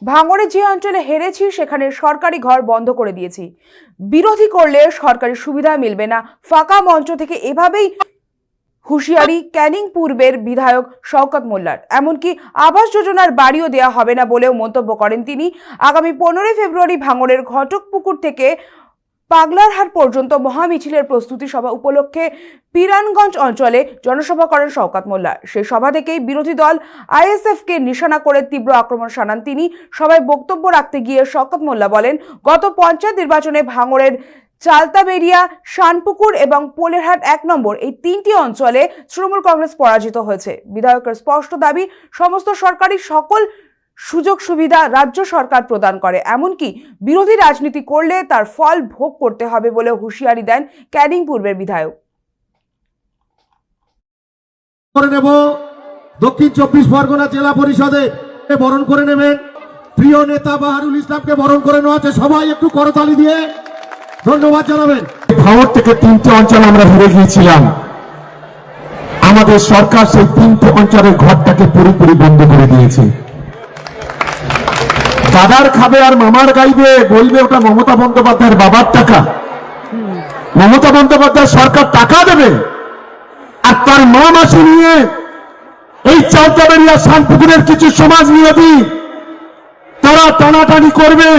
ভাঙড়ে যে অঞ্চলে হেরেছি সেখানে সরকারি ঘর বন্ধ করে দিয়েছি, বিরোধী করলে সরকারি সুবিধা মিলবে না। ফাঁকা মঞ্চ থেকে এভাবেই হুঁশিয়ারি ক্যানিং পূর্বের বিধায়ক শওকত মোল্লার। এমনকি আবাস যোজনার বাড়িও দেওয়া হবে না বলেও মন্তব্য করেন তিনি। আগামী 15 ফেব্রুয়ারি ভাঙড়ের ঘটকপুকুর থেকে পাগলারহাট পর্যন্ত মহামিছিলের প্রস্তুতি সভা উপলক্ষে পিরানগঞ্জ অঞ্চলে জনসভা করেন শওকত মোল্লা। সেই সভা থেকেই বিরোধী দল আইএসএফকে নিশানা করে তীব্র আক্রমণ শানান তিনি। সভায় বক্তব্য রাখতে গিয়ে শওকত মোল্লা বলেন, গত পঞ্চায়েত নির্বাচনে ভাঙড়ের চালতাবেরিয়া, শানপুকুর এবং পোলেরহাট 1 নম্বর এই 3টি অঞ্চলে তৃণমূল কংগ্রেস পরাজিত হয়েছে। বিধায়কের স্পষ্ট দাবি, সমস্ত সরকারি সকল সুযোগ সুবিধা রাজ্য সরকার প্রদান করে, এমনকি বিরোধী রাজনীতি করলে তার ফল ভোগ করতে হবে বলে হুঁশিয়ারি দেন ক্যানিং পূর্বের বিধায়ক। দক্ষিণ 24 পরগনা জেলা পরিষদে বরণ করে নেবেন প্রিয় নেতা বাহারুল ইসলামকে। বরণ করে নেওয়া আছে, সবাই একটু করতালি দিয়ে ধন্যবাদ জানাবেন। ভাঙড় থেকে 3টে অঞ্চল আমরা হেরে গিয়েছিলাম। আমাদের সরকার সেই 3টে অঞ্চলের ঘরটাকে পুরোপুরি বন্ধ করে দিয়েছে। দাদার খাবে আর মামার গাইবে, বলবে ওটা মমতা বন্দ্যোপাধ্যায়ের বাবার টাকা। মমতা বন্দ্যোপাধ্যায় সরকার টাকা দেবে আর তার মা মাসি নিয়ে এই চালতাবেরিয়া শানপুকুরের কিছু সমাজ বিরোধী তারা টানাটানি করবে।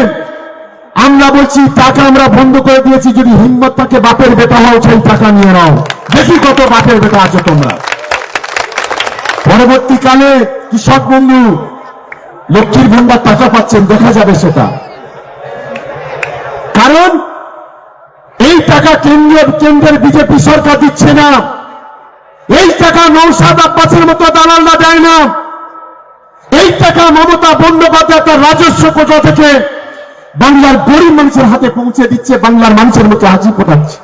আমরা বলছি টাকা আমরা বন্ধ করে দিয়েছি, যদি হিম্মত থাকে বাপের বেটা হও, সেই টাকা নিয়ে নাও, দেখি কত বাপের বেটা আছে তোমরা। পরবর্তীকালে কৃষক বন্ধু লক্ষ্মীর ভান্ডার টাকা পাচ্ছেন, দেখা যাবে সেটা। কারণ এই টাকা কেন্দ্রের বিজেপি সরকার দিচ্ছে না। এই টাকা নৌসাদ আব্বাসের মতো দালালরা দেয় না। এই টাকা মমতা বন্দ্যোপাধ্যায় তার রাজস্ব কোটা থেকে বাংলার গরিব মানুষের হাতে পৌঁছে দিচ্ছে, বাংলার মানুষের মধ্যে হাসি ফোটাচ্ছে।